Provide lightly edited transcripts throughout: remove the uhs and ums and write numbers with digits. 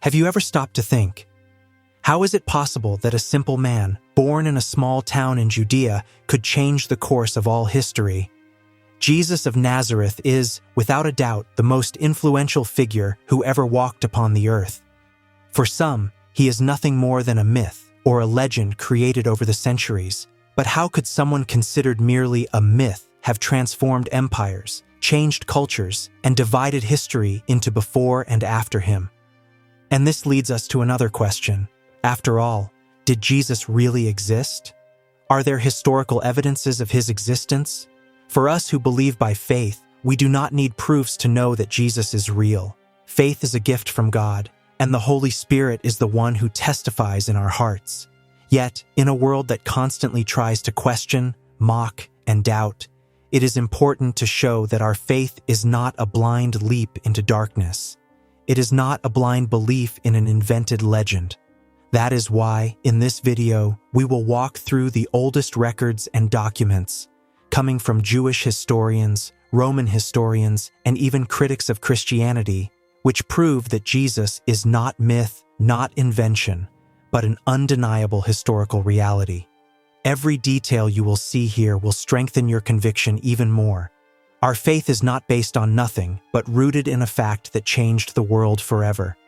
Have you ever stopped to think, how is it possible that a simple man, born in a small town in Judea, could change the course of all history? Jesus of Nazareth is, without a doubt, the most influential figure who ever walked upon the earth. For some, he is nothing more than a myth or a legend created over the centuries. But how could someone considered merely a myth have transformed empires, changed cultures, and divided history into before and after him? And this leads us to another question. After all, did Jesus really exist? Are there historical evidences of his existence? For us who believe by faith, we do not need proofs to know that Jesus is real. Faith is a gift from God, and the Holy Spirit is the one who testifies in our hearts. Yet, in a world that constantly tries to question, mock, and doubt, it is important to show that our faith is not a blind leap into darkness. It is not a blind belief in an invented legend. That is why, in this video, we will walk through the oldest records and documents, coming from Jewish historians, Roman historians, and even critics of Christianity, which prove that Jesus is not myth, not invention, but an undeniable historical reality. Every detail you will see here will strengthen your conviction even more. Our faith is not based on nothing, but rooted in a fact that changed the world forever.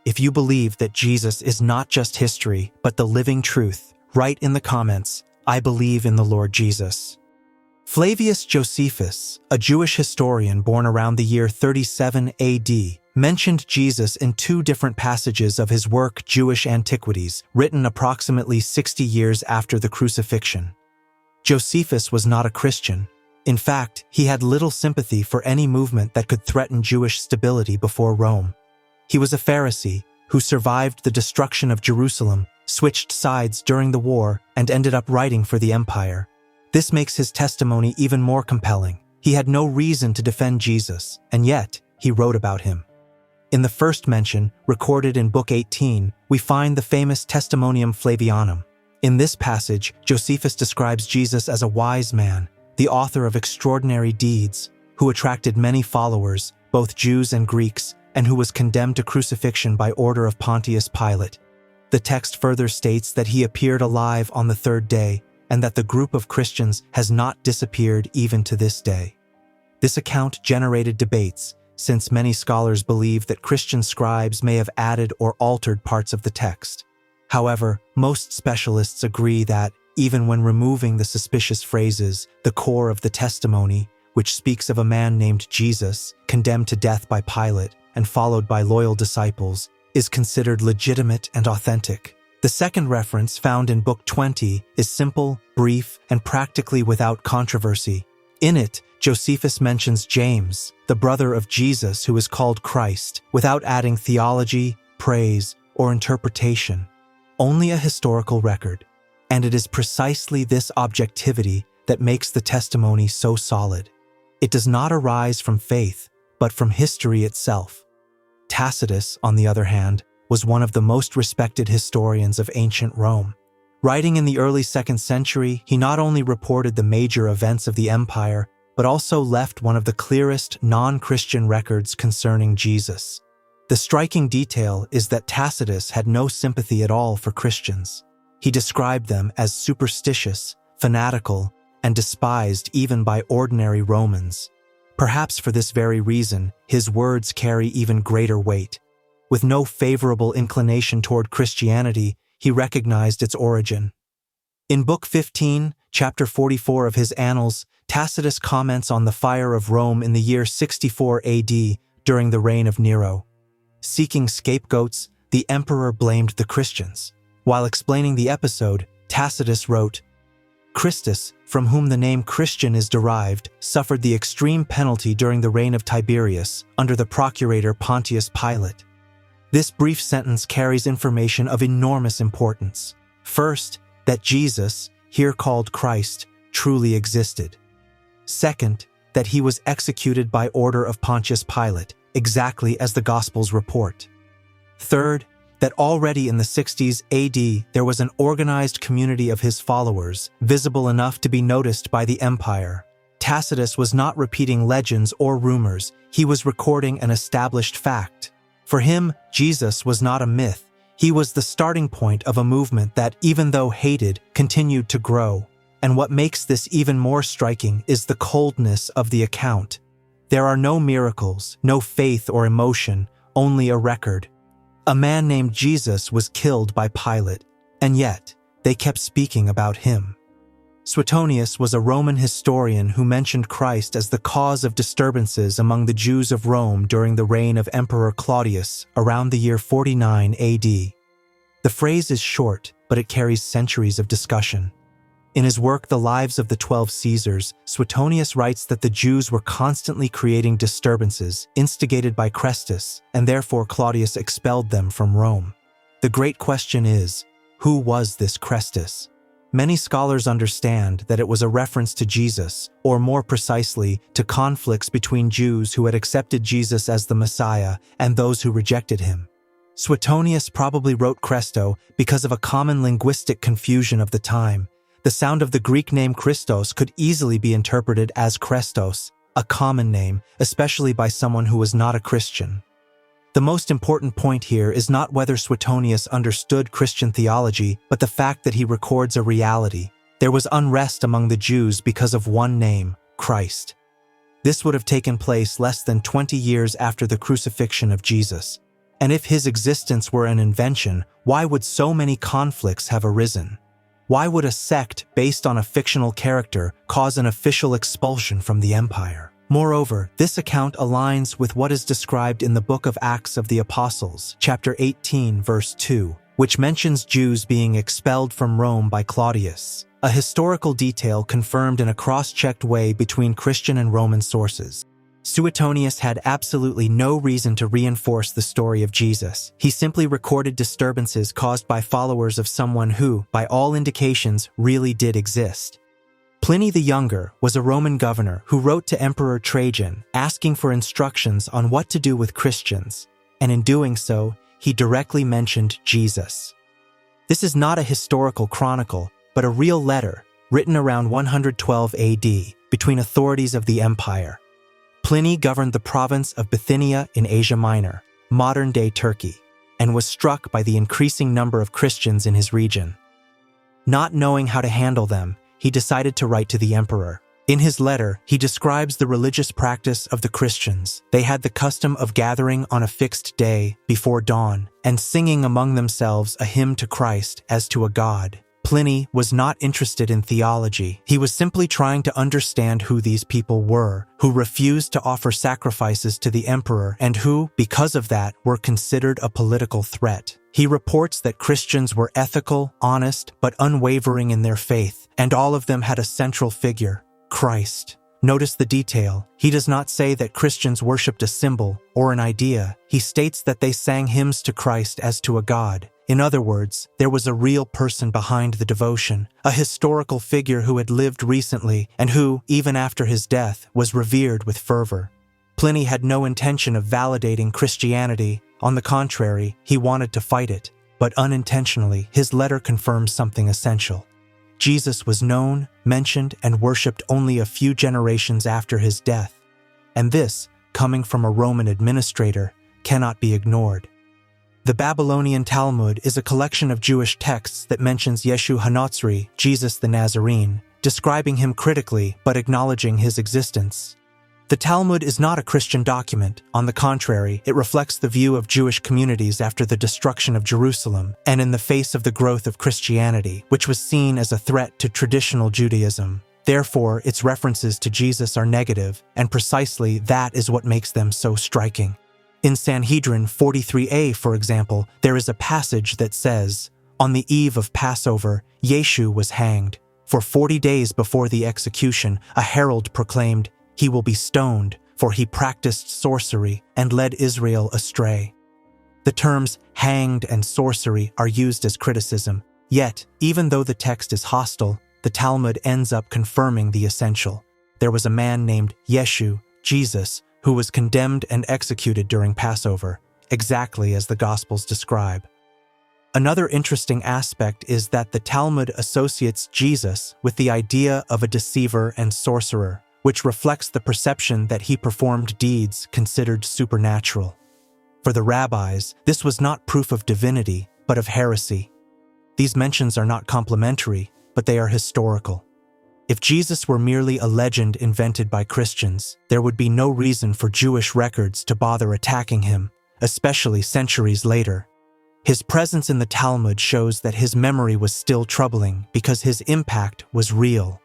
If you believe that Jesus is not just history, but the living truth, write in the comments, "I believe in the Lord Jesus." Flavius Josephus, a Jewish historian born around the year 37 AD, mentioned Jesus in two different passages of his work Jewish Antiquities, written approximately 60 years after the crucifixion. Josephus was not a Christian. In fact, he had little sympathy for any movement that could threaten Jewish stability before Rome. He was a Pharisee who survived the destruction of Jerusalem, switched sides during the war, and ended up writing for the empire. This makes his testimony even more compelling. He had no reason to defend Jesus, and yet he wrote about him. In the first mention, recorded in Book 18, we find the famous Testimonium Flavianum. In this passage, Josephus describes Jesus as a wise man, the author of extraordinary deeds, who attracted many followers, both Jews and Greeks, and who was condemned to crucifixion by order of Pontius Pilate. The text further states that he appeared alive on the third day, and that the group of Christians has not disappeared even to this day. This account generated debates, since many scholars believe that Christian scribes may have added or altered parts of the text. However, most specialists agree that, even when removing the suspicious phrases, the core of the testimony, which speaks of a man named Jesus, condemned to death by Pilate and followed by loyal disciples, is considered legitimate and authentic. The second reference, found in Book 20, is simple, brief, and practically without controversy. In it, Josephus mentions James, the brother of Jesus who is called Christ, without adding theology, praise, or interpretation. Only a historical record. And it is precisely this objectivity that makes the testimony so solid. It does not arise from faith, but from history itself. Tacitus, on the other hand, was one of the most respected historians of ancient Rome. Writing in the early 2nd century, he not only reported the major events of the empire, but also left one of the clearest non-Christian records concerning Jesus. The striking detail is that Tacitus had no sympathy at all for Christians. He described them as superstitious, fanatical, and despised even by ordinary Romans. Perhaps for this very reason, his words carry even greater weight. With no favorable inclination toward Christianity, he recognized its origin. In Book 15, chapter 44 of his Annals, Tacitus comments on the fire of Rome in the year 64 AD during the reign of Nero. Seeking scapegoats, the emperor blamed the Christians. While explaining the episode, Tacitus wrote, "Christus, from whom the name Christian is derived, suffered the extreme penalty during the reign of Tiberius under the procurator Pontius Pilate." This brief sentence carries information of enormous importance. First, that Jesus, here called Christ, truly existed. Second, that he was executed by order of Pontius Pilate, exactly as the Gospels report. Third, that already in the 60s AD there was an organized community of his followers, visible enough to be noticed by the empire. Tacitus was not repeating legends or rumors, he was recording an established fact. For him, Jesus was not a myth. He was the starting point of a movement that, even though hated, continued to grow. And what makes this even more striking is the coldness of the account. There are no miracles, no faith or emotion, only a record. A man named Jesus was killed by Pilate, and yet they kept speaking about him. Suetonius was a Roman historian who mentioned Christ as the cause of disturbances among the Jews of Rome during the reign of Emperor Claudius around the year 49 AD. The phrase is short, but it carries centuries of discussion. In his work The Lives of the 12 Caesars, Suetonius writes that the Jews were constantly creating disturbances instigated by Chrestus, and therefore Claudius expelled them from Rome. The great question is, who was this Chrestus? Many scholars understand that it was a reference to Jesus, or more precisely, to conflicts between Jews who had accepted Jesus as the Messiah and those who rejected him. Suetonius probably wrote Christo because of a common linguistic confusion of the time. The sound of the Greek name Christos could easily be interpreted as Chrestos, a common name, especially by someone who was not a Christian. The most important point here is not whether Suetonius understood Christian theology, but the fact that he records a reality. There was unrest among the Jews because of one name, Christ. This would have taken place less than 20 years after the crucifixion of Jesus. And if his existence were an invention, why would so many conflicts have arisen? Why would a sect based on a fictional character cause an official expulsion from the empire? Moreover, this account aligns with what is described in the book of Acts of the Apostles, chapter 18, verse 2, which mentions Jews being expelled from Rome by Claudius, a historical detail confirmed in a cross-checked way between Christian and Roman sources. Suetonius had absolutely no reason to reinforce the story of Jesus. He simply recorded disturbances caused by followers of someone who, by all indications, really did exist. Pliny the Younger was a Roman governor who wrote to Emperor Trajan asking for instructions on what to do with Christians, and in doing so, he directly mentioned Jesus. This is not a historical chronicle, but a real letter written around 112 AD between authorities of the empire. Pliny governed the province of Bithynia in Asia Minor, modern-day Turkey, and was struck by the increasing number of Christians in his region. Not knowing how to handle them, he decided to write to the emperor. In his letter, he describes the religious practice of the Christians. They had the custom of gathering on a fixed day before dawn and singing among themselves a hymn to Christ as to a god. Pliny was not interested in theology. He was simply trying to understand who these people were, who refused to offer sacrifices to the emperor and who, because of that, were considered a political threat. He reports that Christians were ethical, honest, but unwavering in their faith, and all of them had a central figure, Christ. Notice the detail. He does not say that Christians worshipped a symbol or an idea. He states that they sang hymns to Christ as to a god. In other words, there was a real person behind the devotion, a historical figure who had lived recently and who, even after his death, was revered with fervor. Pliny had no intention of validating Christianity. On the contrary, he wanted to fight it, but unintentionally, his letter confirms something essential. Jesus was known, mentioned, and worshipped only a few generations after his death, and this, coming from a Roman administrator, cannot be ignored. The Babylonian Talmud is a collection of Jewish texts that mentions Yeshu HaNotzri, Jesus the Nazarene, describing him critically but acknowledging his existence. The Talmud is not a Christian document. On the contrary, it reflects the view of Jewish communities after the destruction of Jerusalem and in the face of the growth of Christianity, which was seen as a threat to traditional Judaism. Therefore, its references to Jesus are negative, and precisely that is what makes them so striking. In Sanhedrin 43a, for example, there is a passage that says, "On the eve of Passover, Yeshu was hanged. For 40 days before the execution, a herald proclaimed, 'He will be stoned, for he practiced sorcery and led Israel astray.'" The terms hanged and sorcery are used as criticism. Yet, even though the text is hostile, the Talmud ends up confirming the essential. There was a man named Yeshu, Jesus, who was condemned and executed during Passover, exactly as the Gospels describe. Another interesting aspect is that the Talmud associates Jesus with the idea of a deceiver and sorcerer, which reflects the perception that he performed deeds considered supernatural. For the rabbis, this was not proof of divinity, but of heresy. These mentions are not complimentary, but they are historical. If Jesus were merely a legend invented by Christians, there would be no reason for Jewish records to bother attacking him, especially centuries later. His presence in the Talmud shows that his memory was still troubling because his impact was real.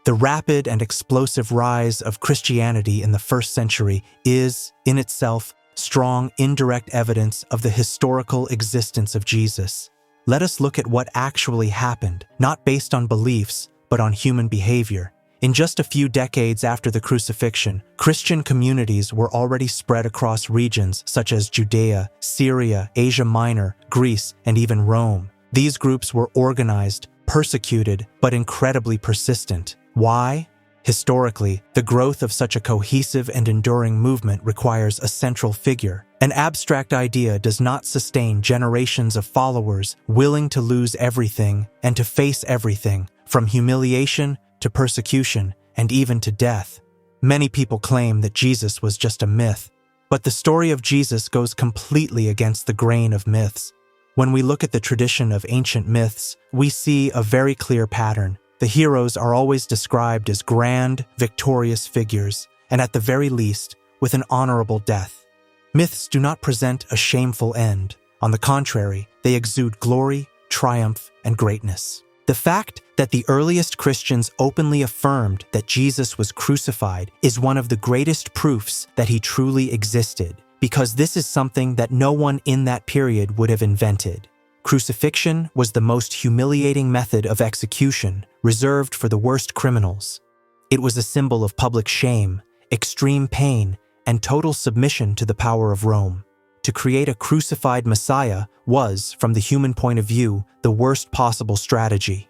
The rapid and explosive rise of Christianity in the first century is, in itself, strong indirect evidence of the historical existence of Jesus. Let us look at what actually happened, not based on beliefs, but on human behavior. In just a few decades after the crucifixion, Christian communities were already spread across regions such as Judea, Syria, Asia Minor, Greece, and even Rome. These groups were organized, persecuted, but incredibly persistent. Why? Historically, the growth of such a cohesive and enduring movement requires a central figure. An abstract idea does not sustain generations of followers willing to lose everything and to face everything, from humiliation to persecution and even to death. Many people claim that Jesus was just a myth, but the story of Jesus goes completely against the grain of myths. When we look at the tradition of ancient myths, we see a very clear pattern. The heroes are always described as grand, victorious figures, and at the very least, with an honorable death. Myths do not present a shameful end. On the contrary, they exude glory, triumph, and greatness. The fact that the earliest Christians openly affirmed that Jesus was crucified is one of the greatest proofs that he truly existed, because this is something that no one in that period would have invented. Crucifixion was the most humiliating method of execution, reserved for the worst criminals. It was a symbol of public shame, extreme pain, and total submission to the power of Rome. To create a crucified Messiah was, from the human point of view, the worst possible strategy.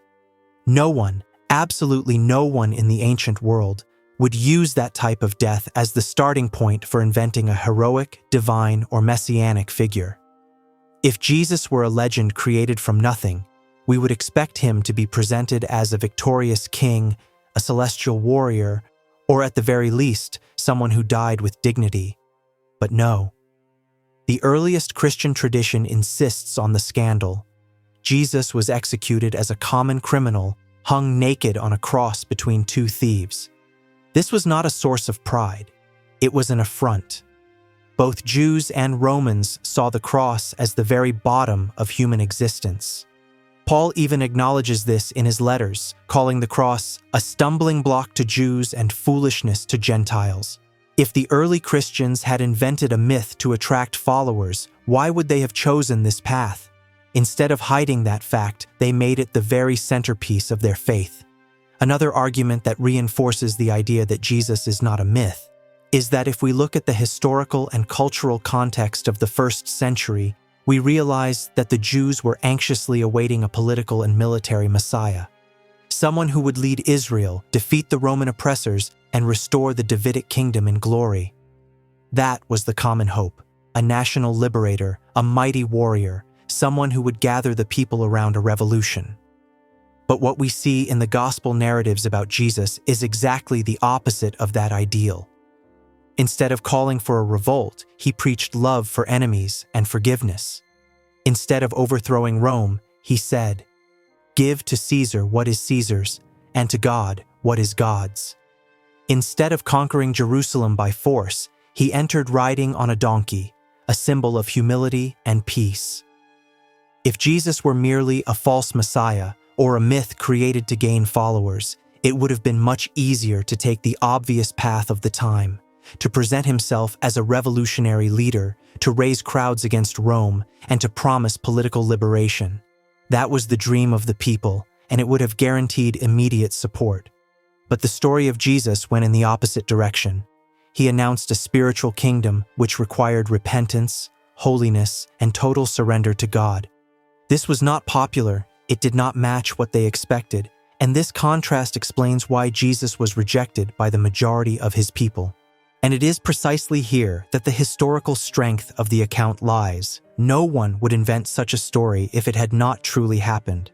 No one, absolutely no one in the ancient world, would use that type of death as the starting point for inventing a heroic, divine, or messianic figure. If Jesus were a legend created from nothing, we would expect him to be presented as a victorious king, a celestial warrior, or at the very least, someone who died with dignity. But no. The earliest Christian tradition insists on the scandal. Jesus was executed as a common criminal, hung naked on a cross between two thieves. This was not a source of pride. It was an affront. Both Jews and Romans saw the cross as the very bottom of human existence. Paul even acknowledges this in his letters, calling the cross a stumbling block to Jews and foolishness to Gentiles. If the early Christians had invented a myth to attract followers, why would they have chosen this path? Instead of hiding that fact, they made it the very centerpiece of their faith. Another argument that reinforces the idea that Jesus is not a myth is that if we look at the historical and cultural context of the first century, we realize that the Jews were anxiously awaiting a political and military Messiah. Someone who would lead Israel, defeat the Roman oppressors, and restore the Davidic kingdom in glory. That was the common hope, a national liberator, a mighty warrior, someone who would gather the people around a revolution. But what we see in the gospel narratives about Jesus is exactly the opposite of that ideal. Instead of calling for a revolt, he preached love for enemies and forgiveness. Instead of overthrowing Rome, he said, "Give to Caesar what is Caesar's, and to God what is God's." Instead of conquering Jerusalem by force, he entered riding on a donkey, a symbol of humility and peace. If Jesus were merely a false Messiah or a myth created to gain followers, it would have been much easier to take the obvious path of the time, to present himself as a revolutionary leader, to raise crowds against Rome, and to promise political liberation. That was the dream of the people, and it would have guaranteed immediate support. But the story of Jesus went in the opposite direction. He announced a spiritual kingdom which required repentance, holiness, and total surrender to God. This was not popular, it did not match what they expected, and this contrast explains why Jesus was rejected by the majority of his people. And it is precisely here that the historical strength of the account lies. No one would invent such a story if it had not truly happened.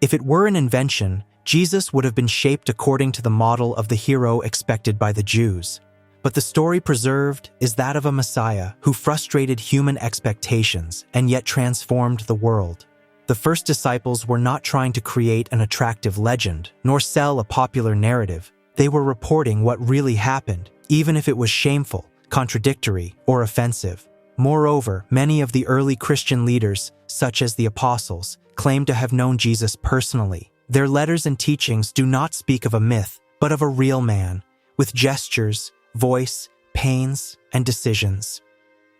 If it were an invention, Jesus would have been shaped according to the model of the hero expected by the Jews. But the story preserved is that of a Messiah who frustrated human expectations and yet transformed the world. The first disciples were not trying to create an attractive legend, nor sell a popular narrative. They were reporting what really happened, even if it was shameful, contradictory, or offensive. Moreover, many of the early Christian leaders, such as the apostles, claimed to have known Jesus personally. Their letters and teachings do not speak of a myth, but of a real man, with gestures, voice, pains, and decisions.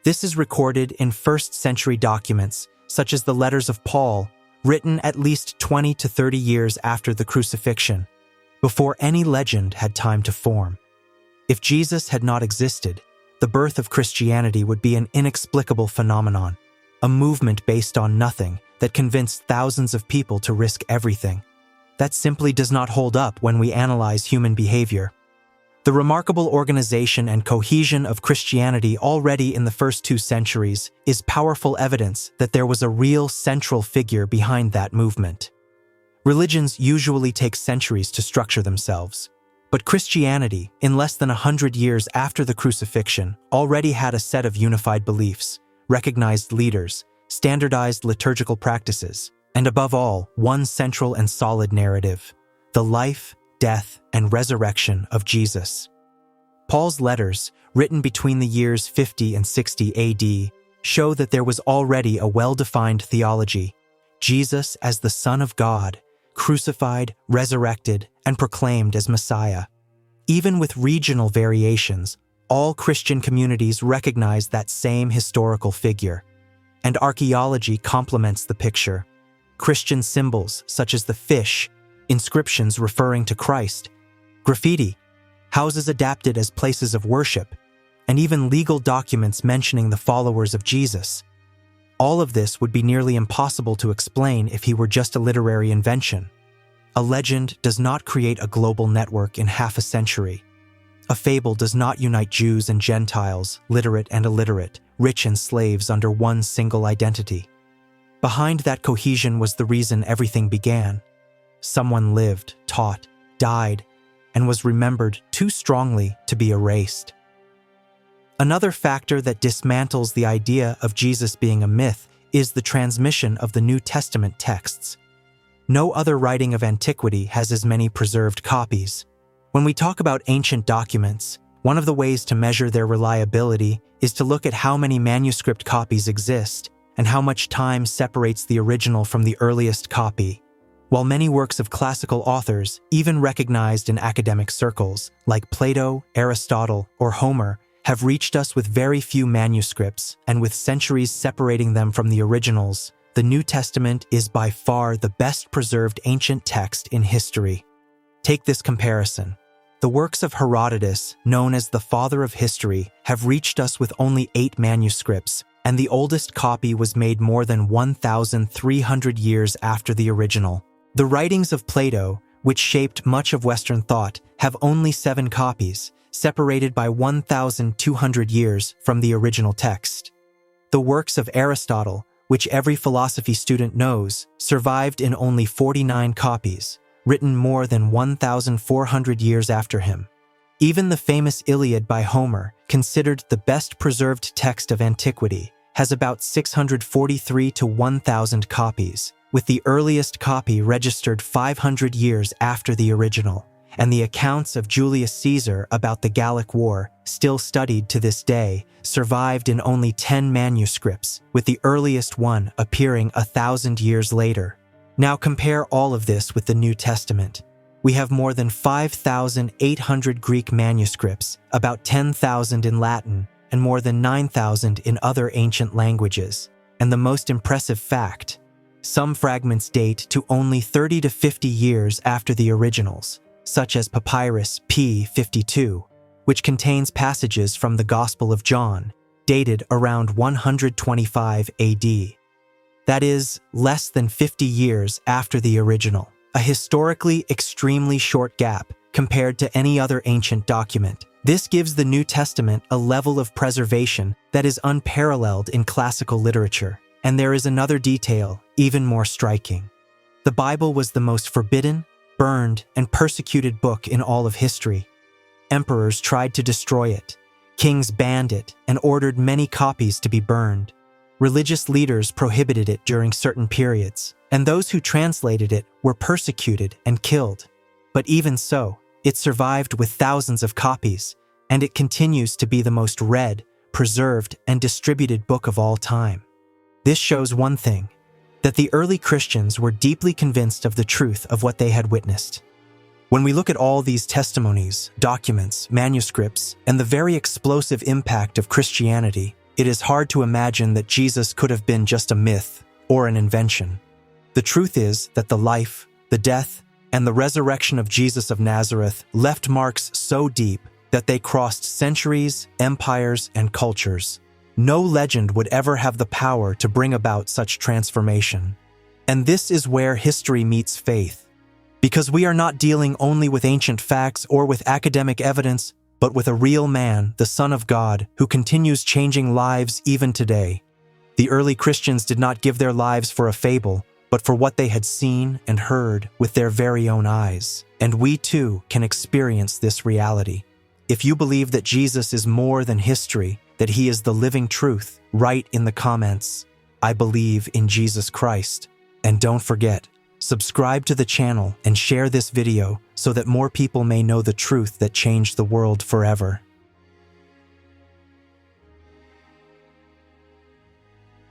This is recorded in first-century documents, such as the letters of Paul, written at least 20 to 30 years after the crucifixion, before any legend had time to form. If Jesus had not existed, the birth of Christianity would be an inexplicable phenomenon, a movement based on nothing that convinced thousands of people to risk everything. That simply does not hold up when we analyze human behavior. The remarkable organization and cohesion of Christianity already in the first 2 centuries is powerful evidence that there was a real central figure behind that movement. Religions usually take centuries to structure themselves, but Christianity, in less than 100 years after the crucifixion, already had a set of unified beliefs, recognized leaders, standardized liturgical practices, and above all, one central and solid narrative: the life, death, and resurrection of Jesus. Paul's letters, written between the years 50 and 60 AD, show that there was already a well-defined theology: Jesus as the Son of God, crucified, resurrected, and proclaimed as Messiah. Even with regional variations, all Christian communities recognize that same historical figure. And archaeology complements the picture. Christian symbols such as the fish, inscriptions referring to Christ, graffiti, houses adapted as places of worship, and even legal documents mentioning the followers of Jesus. All of this would be nearly impossible to explain if he were just a literary invention. A legend does not create a global network in half a century. A fable does not unite Jews and Gentiles, literate and illiterate, rich and slaves under one single identity. Behind that cohesion was the reason everything began. Someone lived, taught, died, and was remembered too strongly to be erased. Another factor that dismantles the idea of Jesus being a myth is the transmission of the New Testament texts. No other writing of antiquity has as many preserved copies. When we talk about ancient documents, one of the ways to measure their reliability is to look at how many manuscript copies exist and how much time separates the original from the earliest copy. While many works of classical authors, even recognized in academic circles, like Plato, Aristotle, or Homer, have reached us with very few manuscripts, and with centuries separating them from the originals, the New Testament is by far the best preserved ancient text in history. Take this comparison. The works of Herodotus, known as the father of history, have reached us with only 8 manuscripts, and the oldest copy was made more than 1,300 years after the original. The writings of Plato, which shaped much of Western thought, have only 7 copies, separated by 1,200 years from the original text. The works of Aristotle, which every philosophy student knows, survived in only 49 copies, written more than 1,400 years after him. Even the famous Iliad by Homer, considered the best preserved text of antiquity, has about 643 to 1,000 copies, with the earliest copy registered 500 years after the original, and the accounts of Julius Caesar about the Gallic War, still studied to this day, survived in only 10 manuscripts, with the earliest one appearing 1,000 years later. Now compare all of this with the New Testament. We have more than 5,800 Greek manuscripts, about 10,000 in Latin, and more than 9,000 in other ancient languages. And the most impressive fact, some fragments date to only 30 to 50 years after the originals, such as Papyrus P52, which contains passages from the Gospel of John, dated around 125 AD. That is, less than 50 years after the original, a historically extremely short gap compared to any other ancient document. This gives the New Testament a level of preservation that is unparalleled in classical literature. And there is another detail, even more striking. The Bible was the most forbidden, burned, and persecuted book in all of history. Emperors tried to destroy it, Kings banned it and ordered many copies to be burned. Religious leaders prohibited it during certain periods, and those who translated it were persecuted and killed. But even so, it survived with thousands of copies, and it continues to be the most read, preserved, and distributed book of all time. This shows one thing, that the early Christians were deeply convinced of the truth of what they had witnessed. When we look at all these testimonies, documents, manuscripts, and the very explosive impact of Christianity, it is hard to imagine that Jesus could have been just a myth or an invention. The truth is that the life, the death, and the resurrection of Jesus of Nazareth left marks so deep that they crossed centuries, empires, and cultures. No legend would ever have the power to bring about such transformation. And this is where history meets faith. Because we are not dealing only with ancient facts or with academic evidence, but with a real man, the Son of God, who continues changing lives even today. The early Christians did not give their lives for a fable, but for what they had seen and heard with their very own eyes. And we too can experience this reality. If you believe that Jesus is more than history, that he is the living truth, write in the comments, "I believe in Jesus Christ." And don't forget, subscribe to the channel and share this video so that more people may know the truth that changed the world forever.